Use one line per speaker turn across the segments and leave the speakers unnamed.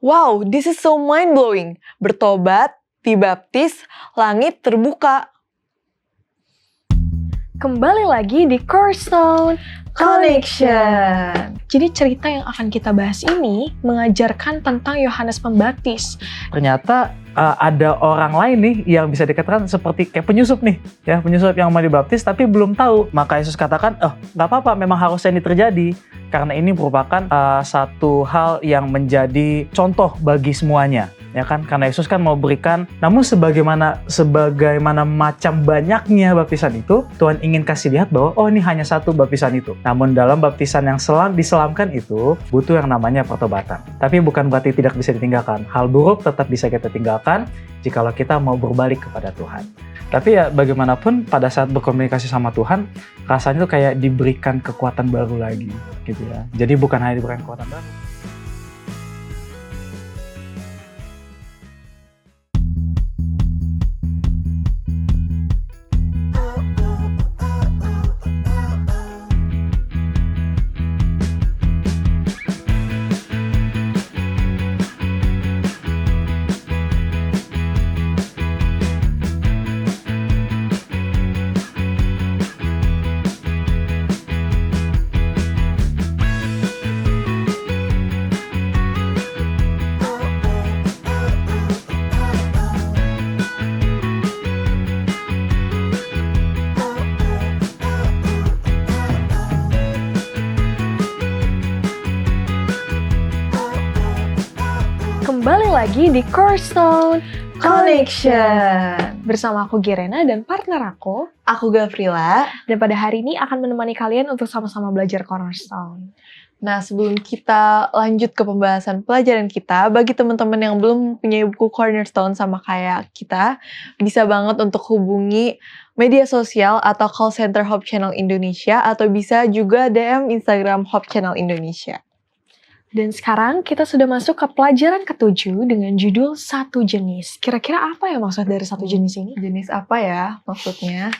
Wow, this is so mind-blowing. Bertobat, dibaptis, langit terbuka.
Kembali lagi di Cornerstone
Connection.
Jadi cerita yang akan kita bahas ini mengajarkan tentang Yohanes Pembaptis.
Ternyata ada orang lain nih yang bisa dikatakan seperti kayak penyusup nih, ya, penyusup yang mau dibaptis tapi belum tahu. Maka Yesus katakan, nggak apa-apa, memang harusnya ini terjadi karena ini merupakan satu hal yang menjadi contoh bagi semuanya. Ya kan, karena Yesus kan mau berikan, namun sebagaimana macam banyaknya baptisan itu, Tuhan ingin kasih lihat bahwa ini hanya satu baptisan itu. Namun dalam baptisan yang diselamkan itu butuh yang namanya pertobatan. Tapi bukan berarti tidak bisa ditinggalkan. Hal buruk tetap bisa kita tinggalkan jikalau kita mau berbalik kepada Tuhan. Tapi ya bagaimanapun pada saat berkomunikasi sama Tuhan, rasanya tuh kayak diberikan kekuatan baru lagi gitu ya. Jadi bukan hanya diberikan kekuatan baru.
Kembali lagi di Cornerstone
Connection.
bersama aku Girena dan partner aku.
Aku Gavrila.
Dan pada hari ini akan menemani kalian untuk sama-sama belajar Cornerstone.
Nah, sebelum kita lanjut ke pembahasan pelajaran kita, bagi teman-teman yang belum punya buku Cornerstone sama kayak kita, bisa banget untuk hubungi media sosial atau call center Hope Channel Indonesia, atau bisa juga DM Instagram Hope Channel Indonesia.
Dan sekarang kita sudah masuk ke pelajaran ke-7 dengan judul satu jenis. Kira-kira apa ya maksud dari satu jenis ini?
Jenis apa ya maksudnya?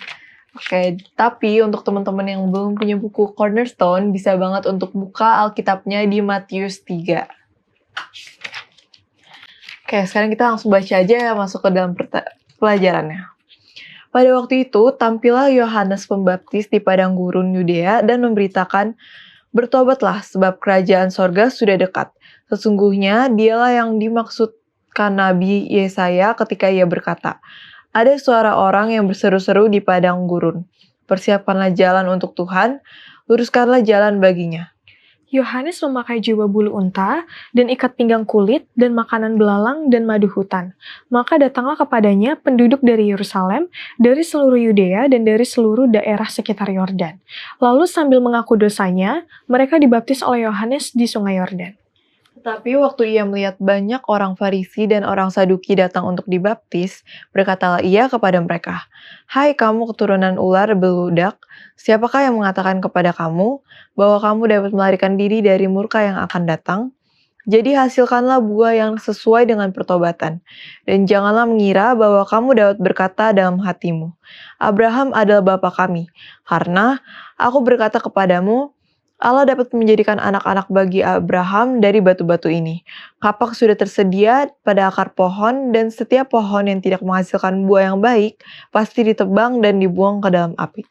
Oke, tapi untuk teman-teman yang belum punya buku Cornerstone, bisa banget untuk buka Alkitabnya di Matius 3. Oke, sekarang kita langsung baca aja ya, masuk ke dalam pelajarannya. Pada waktu itu, tampillah Yohanes Pembaptis di padang gurun Yudea dan memberitakan, "Bertobatlah, sebab kerajaan sorga sudah dekat." Sesungguhnya dialah yang dimaksudkan Nabi Yesaya ketika ia berkata, "Ada suara orang yang berseru-seru di padang gurun. Persiapkanlah jalan untuk Tuhan, luruskanlah jalan baginya."
Yohanes memakai jubah bulu unta dan ikat pinggang kulit dan makanan belalang dan madu hutan. Maka datanglah kepadanya penduduk dari Yerusalem, dari seluruh Yudea dan dari seluruh daerah sekitar Yordan. Lalu sambil mengaku dosanya, mereka dibaptis oleh Yohanes di sungai Yordan.
Tetapi waktu ia melihat banyak orang Farisi dan orang Saduki datang untuk dibaptis, berkatalah ia kepada mereka, "Hai kamu keturunan ular beludak, siapakah yang mengatakan kepada kamu bahwa kamu dapat melarikan diri dari murka yang akan datang? Jadi hasilkanlah buah yang sesuai dengan pertobatan, dan janganlah mengira bahwa kamu dapat berkata dalam hatimu, Abraham adalah bapa kami, karena aku berkata kepadamu, Allah dapat menjadikan anak-anak bagi Abraham dari batu-batu ini. Kapak sudah tersedia pada akar pohon, dan setiap pohon yang tidak menghasilkan buah yang baik, pasti ditebang dan dibuang ke dalam api."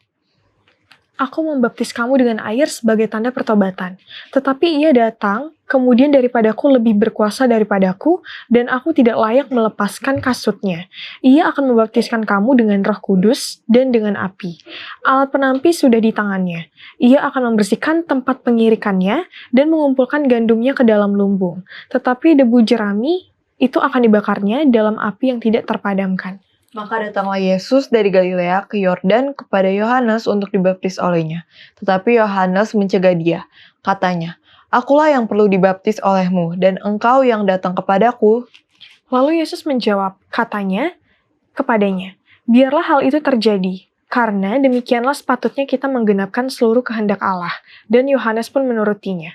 Aku membaptis kamu dengan air sebagai tanda pertobatan. Tetapi ia datang, kemudian daripadaku lebih berkuasa daripadaku, dan aku tidak layak melepaskan kasutnya. Ia akan membaptiskan kamu dengan Roh Kudus dan dengan api. Alat penampi sudah di tangannya. Ia akan membersihkan tempat pengirikannya dan mengumpulkan gandumnya ke dalam lumbung. Tetapi debu jerami itu akan dibakarnya dalam api yang tidak terpadamkan.
Maka datanglah Yesus dari Galilea ke Yordan kepada Yohanes untuk dibaptis olehnya. Tetapi Yohanes mencegah dia. Katanya, "Akulah yang perlu dibaptis olehmu, dan engkau yang datang kepadaku."
Lalu Yesus menjawab, katanya kepadanya, "Biarlah hal itu terjadi, karena demikianlah sepatutnya kita menggenapkan seluruh kehendak Allah." Dan Yohanes pun menurutinya.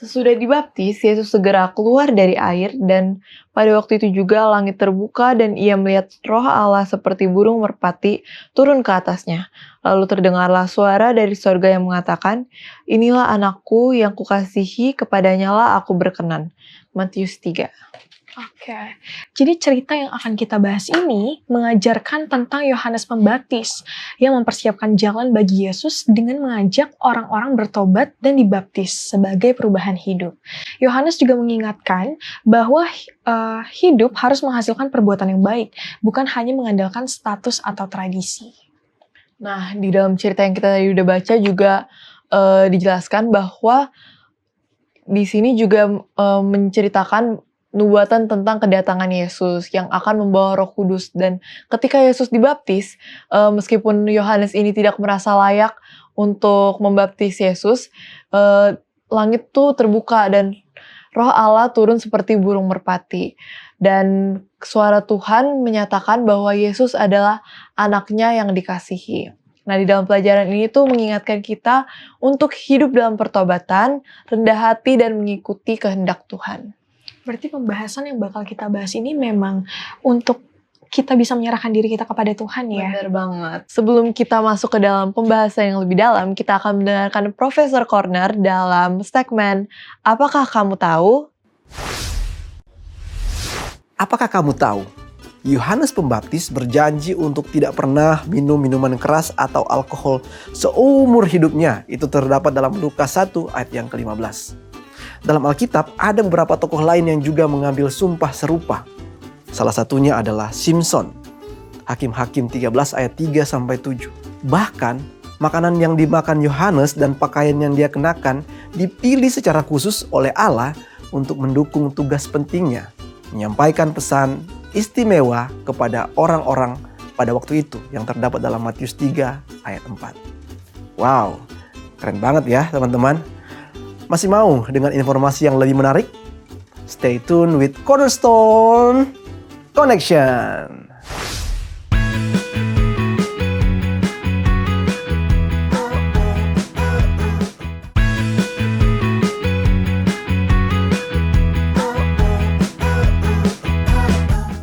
Sesudah dibaptis, Yesus segera keluar dari air, dan pada waktu itu juga langit terbuka dan ia melihat Roh Allah seperti burung merpati turun ke atasnya. Lalu terdengarlah suara dari sorga yang mengatakan, "Inilah anakku yang kukasihi, kepadanya lah aku berkenan." Matius 3.
Oke, jadi cerita yang akan kita bahas ini mengajarkan tentang Yohanes Pembaptis yang mempersiapkan jalan bagi Yesus dengan mengajak orang-orang bertobat dan dibaptis sebagai perubahan hidup. Yohanes juga mengingatkan bahwa hidup harus menghasilkan perbuatan yang baik, bukan hanya mengandalkan status atau tradisi.
Nah, di dalam cerita yang kita tadi udah baca juga dijelaskan bahwa di sini juga menceritakan nubuatan tentang kedatangan Yesus yang akan membawa Roh Kudus, dan ketika Yesus dibaptis, meskipun Yohanes ini tidak merasa layak untuk membaptis Yesus, langit tuh terbuka dan Roh Allah turun seperti burung merpati, dan suara Tuhan menyatakan bahwa Yesus adalah anaknya yang dikasihi. Nah, di dalam pelajaran ini tuh mengingatkan kita untuk hidup dalam pertobatan, rendah hati, dan mengikuti kehendak Tuhan.
Berarti pembahasan yang bakal kita bahas ini memang untuk kita bisa menyerahkan diri kita kepada Tuhan ya.
Benar banget. Sebelum kita masuk ke dalam pembahasan yang lebih dalam, kita akan mendengarkan Profesor Corner dalam segmen Apakah Kamu Tahu?
Apakah kamu tahu? Yohanes Pembaptis berjanji untuk tidak pernah minum minuman keras atau alkohol seumur hidupnya. Itu terdapat dalam Lukas 1 ayat yang ke-15. Dalam Alkitab ada beberapa tokoh lain yang juga mengambil sumpah serupa. Salah satunya adalah Simson. Hakim-Hakim 13 ayat 3-7. Bahkan makanan yang dimakan Yohanes dan pakaian yang dia kenakan dipilih secara khusus oleh Allah untuk mendukung tugas pentingnya, menyampaikan pesan istimewa kepada orang-orang pada waktu itu yang terdapat dalam Matius 3 ayat 4. Wow, keren banget ya teman-teman. Masih mau dengan informasi yang lebih menarik? Stay tuned with Cornerstone Connection.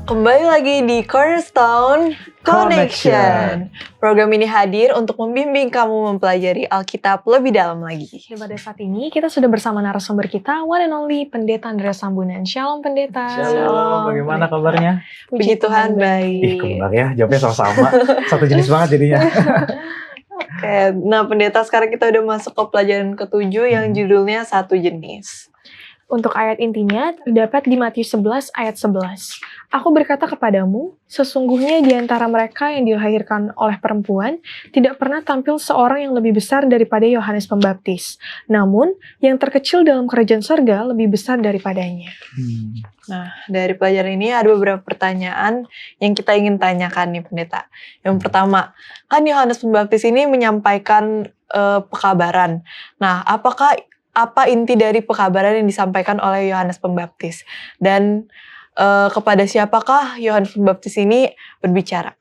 Kembali lagi di Cornerstone Connection. Program ini hadir untuk membimbing kamu mempelajari Alkitab lebih dalam lagi.
Dan pada saat ini kita sudah bersama narasumber kita, one and only Pendeta Andreas Sambunan. Shalom Pendeta.
Shalom, bagaimana kabarnya?
Puji Tuhan, baik.
Ih, kembar ya, jawabnya sama-sama. Satu jenis banget jadinya.
Oke, nah Pendeta, sekarang kita udah masuk ke pelajaran ke-7 yang judulnya Satu Jenis.
Untuk ayat intinya terdapat di Matius 11 ayat 11. Aku berkata kepadamu, sesungguhnya di antara mereka yang dilahirkan oleh perempuan, tidak pernah tampil seorang yang lebih besar daripada Yohanes Pembaptis. Namun, yang terkecil dalam kerajaan surga lebih besar daripadanya.
Nah, dari pelajaran ini ada beberapa pertanyaan yang kita ingin tanyakan nih Pendeta. Yang pertama, kan Yohanes Pembaptis ini menyampaikan pekabaran. Nah, apa inti dari pekabaran yang disampaikan oleh Yohanes Pembaptis? Dan kepada siapakah Yohanes Pembaptis ini berbicara?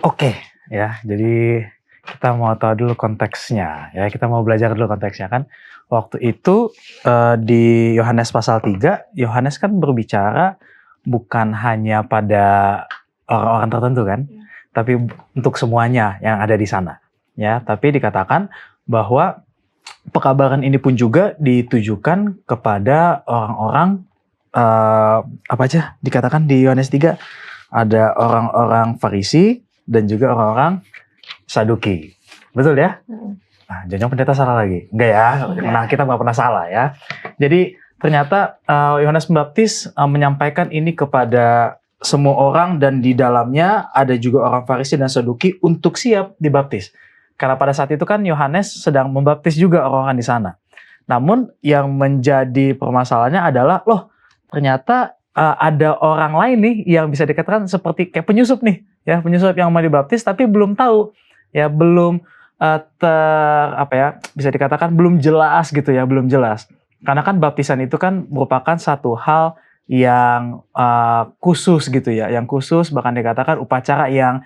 Oke, ya. Jadi kita mau tahu dulu konteksnya. Ya, kita mau belajar dulu konteksnya kan. Waktu itu di Yohanes pasal 3, Yohanes kan berbicara bukan hanya pada orang-orang tertentu kan, tapi untuk semuanya yang ada di sana. Ya, tapi dikatakan bahwa pekabaran ini pun juga ditujukan kepada orang-orang apa aja dikatakan di Yohanes 3, ada orang-orang Farisi dan juga orang-orang Saduki. Betul ya? Nah, jangan Pendeta salah lagi. Enggak ya? Nah, kita nggak pernah salah ya. Jadi ternyata Yohanes Pembaptis menyampaikan ini kepada semua orang, dan di dalamnya ada juga orang Farisi dan Saduki untuk siap dibaptis. Karena pada saat itu kan Yohanes sedang membaptis juga orang-orang di sana. Namun yang menjadi permasalahannya adalah, ternyata ada orang lain nih yang bisa dikatakan seperti kayak penyusup nih, ya, penyusup yang mau dibaptis tapi belum tahu, ya, belum bisa dikatakan belum jelas gitu ya, belum jelas. Karena kan baptisan itu kan merupakan satu hal yang khusus gitu ya, yang khusus, bahkan dikatakan upacara yang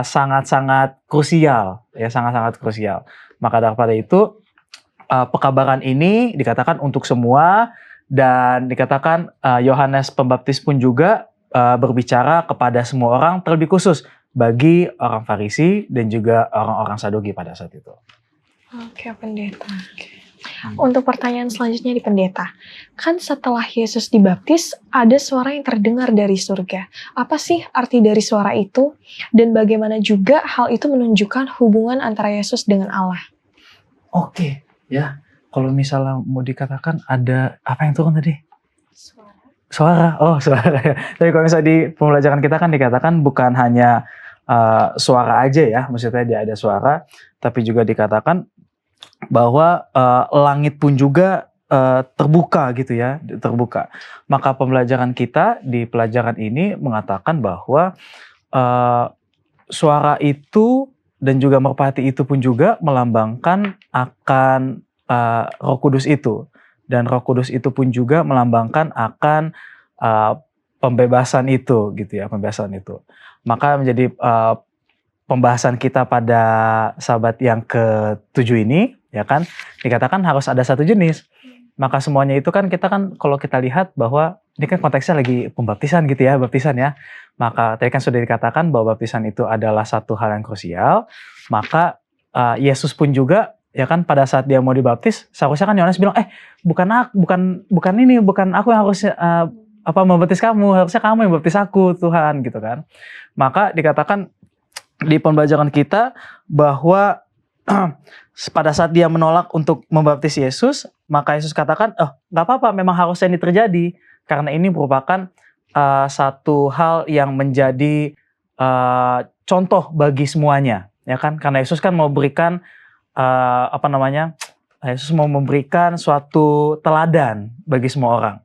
sangat-sangat krusial, ya, sangat-sangat krusial. Maka daripada itu pekabaran ini dikatakan untuk semua, dan dikatakan Yohanes Pembaptis pun juga berbicara kepada semua orang, terlebih khusus bagi orang Farisi dan juga orang-orang Saduki pada saat itu.
Oke, Pendeta. Untuk pertanyaan selanjutnya di pendeta, kan setelah Yesus dibaptis, ada suara yang terdengar dari surga. Apa sih arti dari suara itu? Dan bagaimana juga hal itu menunjukkan hubungan antara Yesus dengan Allah?
Oke, ya. Kalau misalnya mau dikatakan ada apa yang turun tadi? Suara. Oh, suara. Tapi kalau misalnya di pembelajaran kita kan dikatakan bukan hanya suara aja ya, maksudnya dia ada suara, tapi juga dikatakan bahwa langit pun juga terbuka gitu ya, terbuka. Maka pembelajaran kita di pelajaran ini mengatakan bahwa suara itu dan juga merpati itu pun juga melambangkan akan Roh Kudus itu, dan Roh Kudus itu pun juga melambangkan akan pembebasan itu gitu ya, pembebasan itu. Maka menjadi pembahasan kita pada sahabat yang ke-7 ini, ya kan, dikatakan harus ada satu jenis. Maka semuanya itu kan kita kan kalau kita lihat bahwa ini kan konteksnya lagi pembaptisan gitu ya, baptisan ya. Maka tadi kan sudah dikatakan bahwa baptisan itu adalah satu hal yang krusial. Maka Yesus pun juga ya kan pada saat dia mau dibaptis, seharusnya kan Yohanes bilang, bukan aku yang harus membaptis kamu, harusnya kamu yang baptis aku Tuhan gitu kan. Maka dikatakan di pembelajaran kita bahwa pada saat dia menolak untuk membaptis Yesus, maka Yesus katakan, nggak apa-apa, memang harusnya ini terjadi karena ini merupakan satu hal yang menjadi contoh bagi semuanya, ya kan? Karena Yesus kan mau berikan Yesus mau memberikan suatu teladan bagi semua orang.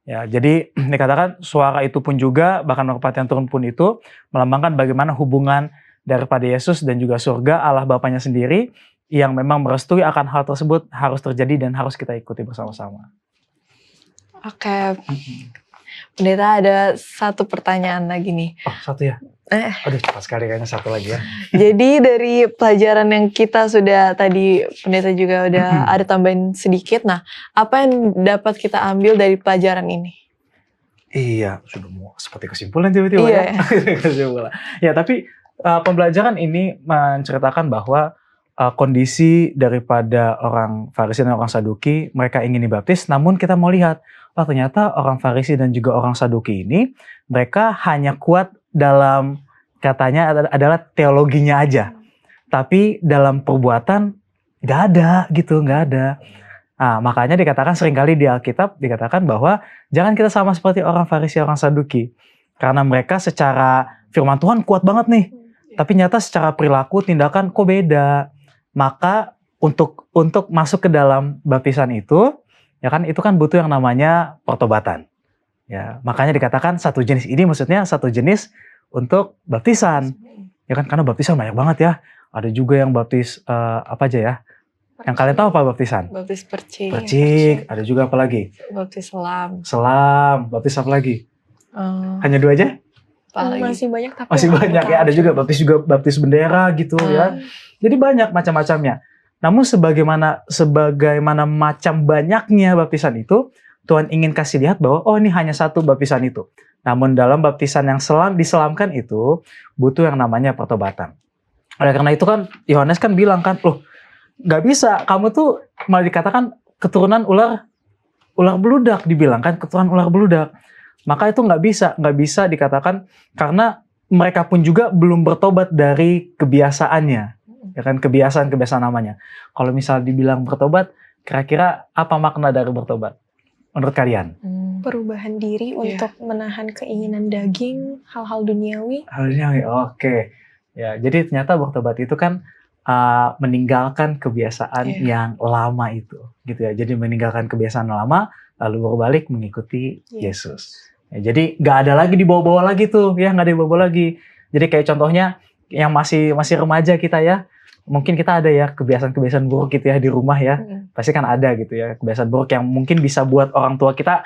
Ya, jadi dikatakan suara itu pun juga, bahkan merpati yang turun pun itu melambangkan bagaimana hubungan daripada Yesus dan juga surga Allah Bapanya sendiri yang memang merestui akan hal tersebut harus terjadi dan harus kita ikuti bersama-sama.
Oke. Pendeta, ada satu pertanyaan lagi nih.
Oh, satu ya? Aduh, cepat sekali kayaknya satu lagi ya.
Jadi dari pelajaran yang kita sudah tadi, pendeta juga udah ada tambahin sedikit. Nah, apa yang dapat kita ambil dari pelajaran ini?
Iya, sudah mau seperti kesimpulan tiba-tiba
Iya.
ya. Kesimpulan. Ya, tapi pembelajaran ini menceritakan bahwa kondisi daripada orang Farisi dan orang Saduki, mereka ingin dibaptis, namun kita mau lihat, ternyata orang Farisi dan juga orang Saduki ini, mereka hanya kuat dalam, katanya adalah teologinya aja. Tapi dalam perbuatan, nggak ada gitu, nggak ada. Nah, makanya dikatakan seringkali di Alkitab, dikatakan bahwa jangan kita sama seperti orang Farisi, orang Saduki. Karena mereka secara firman Tuhan kuat banget nih. Tapi nyata secara perilaku, tindakan kok beda. Maka untuk masuk ke dalam baptisan itu, ya kan, itu kan butuh yang namanya pertobatan. Ya, makanya dikatakan satu jenis ini maksudnya satu jenis untuk baptisan. Ya kan, karena baptisan banyak banget ya. Ada juga yang baptis apa aja ya? Yang kalian tahu apa baptisan?
Baptis percik.
Percik, ada juga apa lagi?
Baptis selam.
Selam, baptis apa lagi? Hanya 2 aja?
Masih banyak tapi
Masih banyak ya, ada juga baptis bendera gitu ya. Jadi banyak macam-macamnya. Namun sebagaimana macam banyaknya baptisan itu, Tuhan ingin kasih lihat bahwa ini hanya satu baptisan itu. Namun dalam baptisan yang diselamkan itu butuh yang namanya pertobatan. Oleh karena itu kan Yohanes kan bilang kan, nggak bisa, kamu tuh malah dikatakan keturunan ular beludak, dibilang kan keturunan ular beludak. Maka itu nggak bisa dikatakan karena mereka pun juga belum bertobat dari kebiasaannya, ya kan, kebiasaan namanya. Kalau misal dibilang bertobat, kira-kira apa makna dari bertobat menurut kalian?
perubahan diri untuk menahan keinginan daging, hal-hal duniawi.
Oke. Ya, jadi ternyata bertobat itu kan meninggalkan kebiasaan yang lama itu, gitu ya. Jadi meninggalkan kebiasaan lama, lalu berbalik mengikuti Yesus. Ya, jadi nggak ada lagi dibawa-bawa lagi tuh, ya nggak ada dibawa-bawa lagi. Jadi kayak contohnya yang masih remaja kita ya, mungkin kita ada ya kebiasaan-kebiasaan buruk gitu ya di rumah ya, pasti kan ada gitu ya kebiasaan buruk yang mungkin bisa buat orang tua kita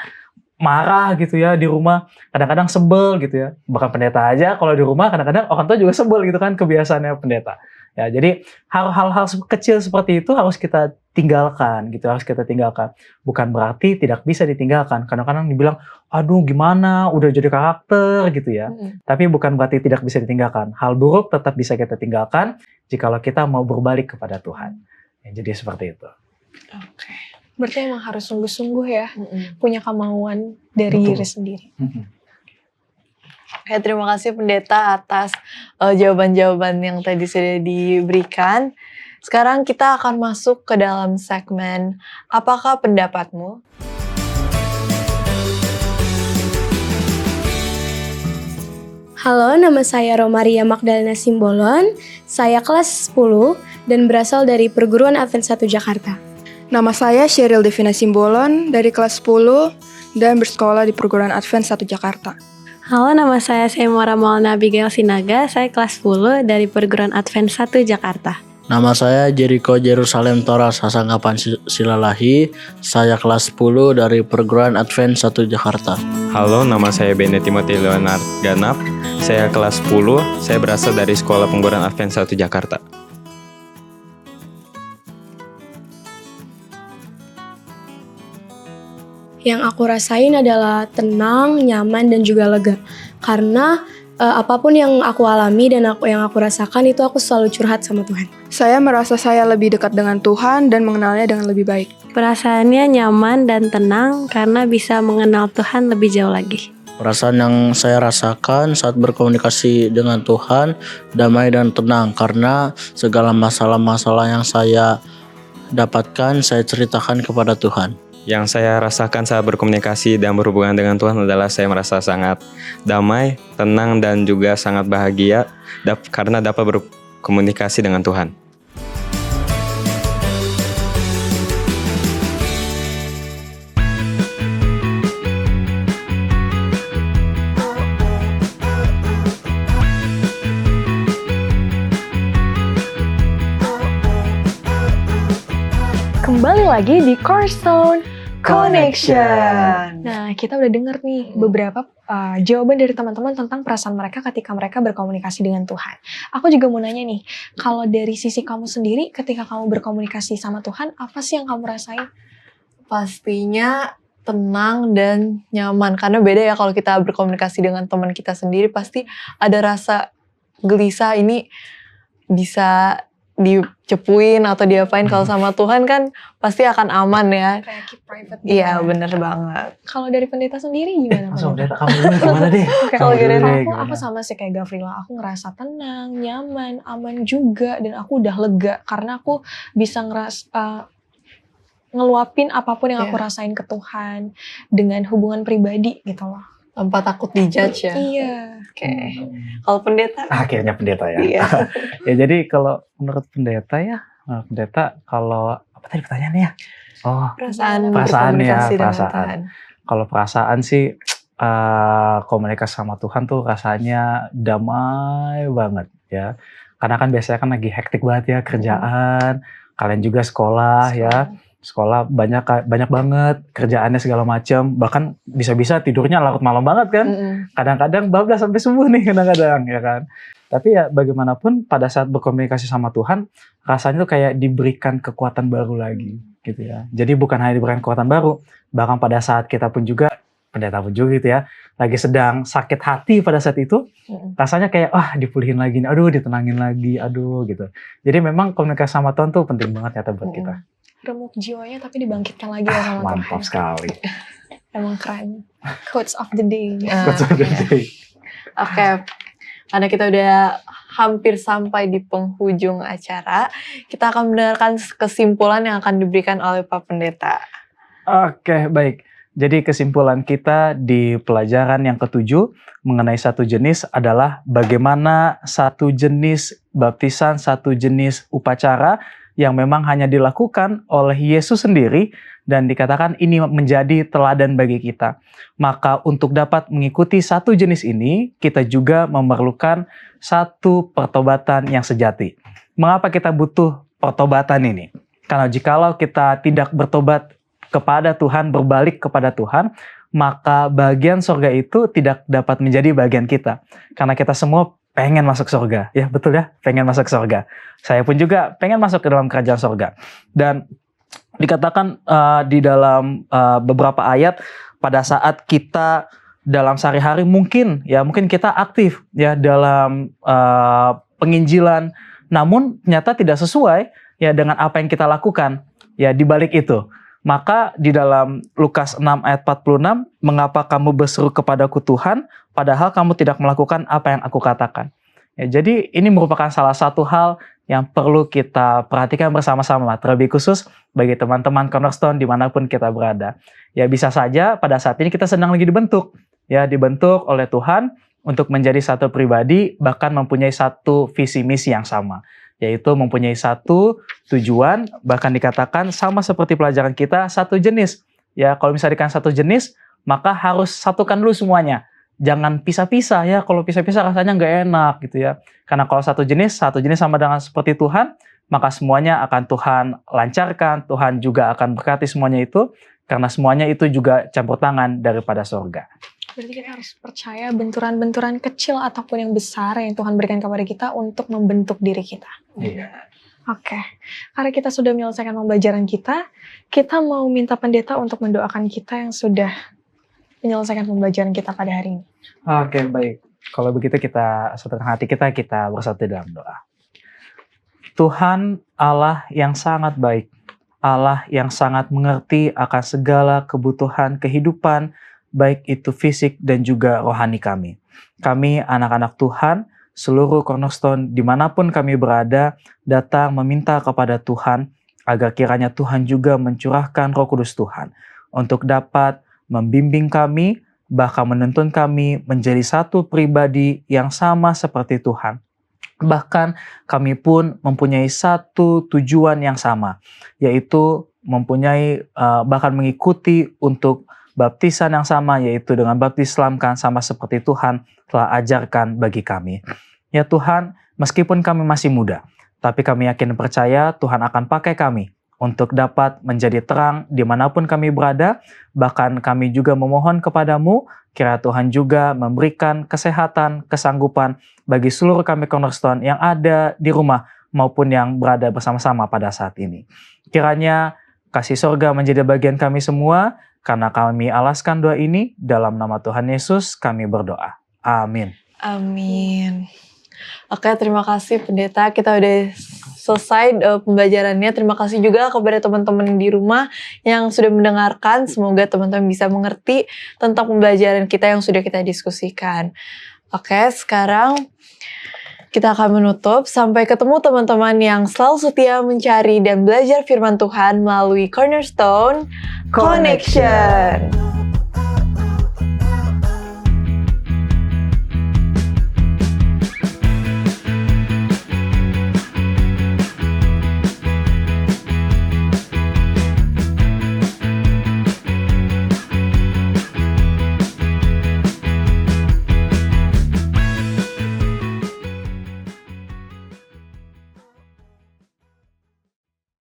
marah gitu ya di rumah, kadang-kadang sebel gitu ya. Bahkan pendeta aja kalau di rumah kadang-kadang orang tua juga sebel gitu kan kebiasaannya pendeta. Ya, jadi hal-hal kecil seperti itu harus kita tinggalkan gitu, harus kita tinggalkan. Bukan berarti tidak bisa ditinggalkan. Kadang-kadang dibilang, aduh gimana, udah jadi karakter gitu ya. Tapi bukan berarti tidak bisa ditinggalkan. Hal buruk tetap bisa kita tinggalkan jikalau kita mau berbalik kepada Tuhan. Ya, jadi seperti itu.
Oke.
Berarti emang harus sungguh-sungguh ya, punya kemauan dari
Betul.
diri sendiri.
Oke, terima kasih pendeta atas jawaban-jawaban yang tadi sudah diberikan. Sekarang kita akan masuk ke dalam segmen Apakah Pendapatmu?
Halo, nama saya Romaria Magdalena Simbolon. Saya kelas 10 dan berasal dari Perguruan Advent 1 Jakarta.
Nama saya Sheryl Devina Simbolon dari kelas 10 dan bersekolah di Perguruan Advent 1 Jakarta.
Halo, nama saya Semora Maulana Abigail Sinaga. Saya kelas 10 dari Perguruan Advent 1 Jakarta.
Nama saya Jericho Jerusalem Toras Hasangkapan Silalahi. Saya kelas 10 dari Perguruan Advent 1 Jakarta.
Halo, nama saya Bene Timothy Leonard Ganap. Saya kelas 10, saya berasal dari Sekolah Pengguruan Advent 1 Jakarta.
Yang aku rasain adalah tenang, nyaman, dan juga lega. Karena apapun yang aku alami dan yang aku rasakan itu aku selalu curhat sama Tuhan.
Saya merasa saya lebih dekat dengan Tuhan dan mengenalnya dengan lebih baik.
Perasaannya nyaman dan tenang karena bisa mengenal Tuhan lebih jauh lagi.
Perasaan yang saya rasakan saat berkomunikasi dengan Tuhan, damai dan tenang. Karena segala masalah-masalah yang saya dapatkan, saya ceritakan kepada Tuhan.
Yang saya rasakan saat berkomunikasi dan berhubungan dengan Tuhan adalah saya merasa sangat damai, tenang, dan juga sangat bahagia karena dapat berkomunikasi dengan Tuhan.
Kembali lagi di Cornerstone
Connection.
Nah, kita udah denger nih beberapa jawaban dari teman-teman tentang perasaan mereka ketika mereka berkomunikasi dengan Tuhan. Aku juga mau nanya nih, kalau dari sisi kamu sendiri ketika kamu berkomunikasi sama Tuhan, apa sih yang kamu rasain?
Pastinya tenang dan nyaman. Karena beda ya kalau kita berkomunikasi dengan teman kita sendiri, pasti ada rasa gelisah, ini bisa dicepuin atau diapain. Kalau sama Tuhan kan pasti akan aman ya.
Kayak keep private.
Iya, bener banget.
Kalau dari pendeta sendiri gimana?
Langsung
pendeta?
pendeta kamu dulu gimana deh?
Oke,
Kamu
kalau
dulu
dari
deh,
aku
gimana?
sama sih kayak Gavrila. Aku ngerasa tenang, nyaman, aman juga, dan aku udah lega karena aku bisa ngeluapin apapun yang aku rasain ke Tuhan dengan hubungan pribadi gitu loh.
Tanpa takut dijudge ya.
Iya.
Oke. Kalau pendeta?
Akhirnya pendeta ya.
Iya.
Ya jadi kalau menurut pendeta ya, kalau apa tadi pertanyaannya ya? Oh,
Perasaan
Perasaan ya,
berkomunikasi dengan
perasaan.
Tuhan.
kalau perasaan sih komunikasi sama Tuhan tuh rasanya damai banget ya. Karena kan biasanya kan lagi hektik banget ya kerjaan, kalian juga sekolah ya. Sekolah banyak banget kerjaannya segala macam, bahkan bisa-bisa tidurnya larut malam banget kan. Kadang-kadang bablas sampai subuh nih kadang-kadang ya kan. Tapi ya bagaimanapun pada saat berkomunikasi sama Tuhan rasanya tuh kayak diberikan kekuatan baru lagi gitu ya. Jadi bukan hanya diberikan kekuatan baru, bahkan pada saat kita pun juga, pendeta pun juga gitu ya, lagi sedang sakit hati pada saat itu, rasanya kayak dipulihin lagi, aduh ditenangin lagi, aduh gitu. Jadi memang komunikasi sama Tuhan tuh penting banget ternyata buat kita.
Remuk jiwanya tapi dibangkitkan lagi ya sama Tuhan.
Mantap sekali.
Emang keren. Quotes of the day.
Oke, karena kita udah hampir sampai di penghujung acara, kita akan mendengarkan kesimpulan yang akan diberikan oleh Pak Pendeta.
Oke, baik. Jadi kesimpulan kita di pelajaran yang ke-7 mengenai satu jenis adalah bagaimana satu jenis baptisan, satu jenis upacara yang memang hanya dilakukan oleh Yesus sendiri dan dikatakan ini menjadi teladan bagi kita. Maka untuk dapat mengikuti satu jenis ini, kita juga memerlukan satu pertobatan yang sejati. Mengapa kita butuh pertobatan ini? Karena jikalau kita tidak bertobat kepada Tuhan, berbalik kepada Tuhan, maka bagian surga itu tidak dapat menjadi bagian kita. Karena kita semua pengen masuk surga, ya betul ya, pengen masuk surga. Saya pun juga pengen masuk ke dalam kerajaan surga. Dan dikatakan di dalam beberapa ayat, pada saat kita dalam sehari-hari mungkin kita aktif ya dalam penginjilan, namun ternyata tidak sesuai ya dengan apa yang kita lakukan. Ya, di balik itu. Maka di dalam Lukas 6 ayat 46, mengapa kamu berseru kepadaku Tuhan, padahal kamu tidak melakukan apa yang aku katakan. Ya, jadi ini merupakan salah satu hal yang perlu kita perhatikan bersama-sama, terlebih khusus bagi teman-teman Cornerstone dimanapun kita berada. Ya, bisa saja pada saat ini kita sedang lagi dibentuk. Ya, dibentuk oleh Tuhan untuk menjadi satu pribadi, bahkan mempunyai satu visi misi yang sama. Yaitu mempunyai satu tujuan, bahkan dikatakan sama seperti pelajaran kita, satu jenis. Ya, kalau misalnya dikatakan satu jenis, maka harus satukan dulu semuanya. Jangan pisah-pisah ya, kalau pisah-pisah rasanya nggak enak gitu ya. Karena kalau satu jenis sama dengan seperti Tuhan, maka semuanya akan Tuhan lancarkan, Tuhan juga akan berkati semuanya itu, karena semuanya itu juga campur tangan daripada sorga.
Berarti kita harus percaya benturan-benturan kecil ataupun yang besar yang Tuhan berikan kepada kita untuk membentuk diri kita.
Iya.
Oke, karena kita sudah menyelesaikan pembelajaran kita mau minta pendeta untuk mendoakan kita yang sudah menyelesaikan pembelajaran kita pada hari ini.
Oke, baik. Kalau begitu kita satukan hati kita bersatu dalam doa. Tuhan Allah yang sangat baik, Allah yang sangat mengerti akan segala kebutuhan kehidupan, baik itu fisik dan juga rohani kami. Kami anak-anak Tuhan, seluruh Cornerstone dimanapun kami berada, datang meminta kepada Tuhan, agar kiranya Tuhan juga mencurahkan Roh Kudus Tuhan, untuk dapat membimbing kami, bahkan menuntun kami menjadi satu pribadi yang sama seperti Tuhan. Bahkan kami pun mempunyai satu tujuan yang sama, yaitu mempunyai bahkan mengikuti untuk baptisan yang sama, yaitu dengan baptislamkan sama seperti Tuhan telah ajarkan bagi kami. Ya Tuhan, meskipun kami masih muda, tapi kami yakin percaya Tuhan akan pakai kami untuk dapat menjadi terang dimanapun kami berada. Bahkan kami juga memohon kepadamu, kiranya Tuhan juga memberikan kesehatan, kesanggupan bagi seluruh kami Cornerstone yang ada di rumah maupun yang berada bersama-sama pada saat ini. Kiranya kasih sorga menjadi bagian kami semua, karena kami alaskan doa ini dalam nama Tuhan Yesus kami berdoa. Amin.
Amin. Oke, terima kasih pendeta. Kita udah selesai pembelajarannya. Terima kasih juga kepada teman-teman di rumah yang sudah mendengarkan. Semoga teman-teman bisa mengerti tentang pembelajaran kita yang sudah kita diskusikan. Oke, sekarang kita akan menutup. Sampai ketemu teman-teman yang selalu setia mencari dan belajar firman Tuhan melalui Cornerstone Connection.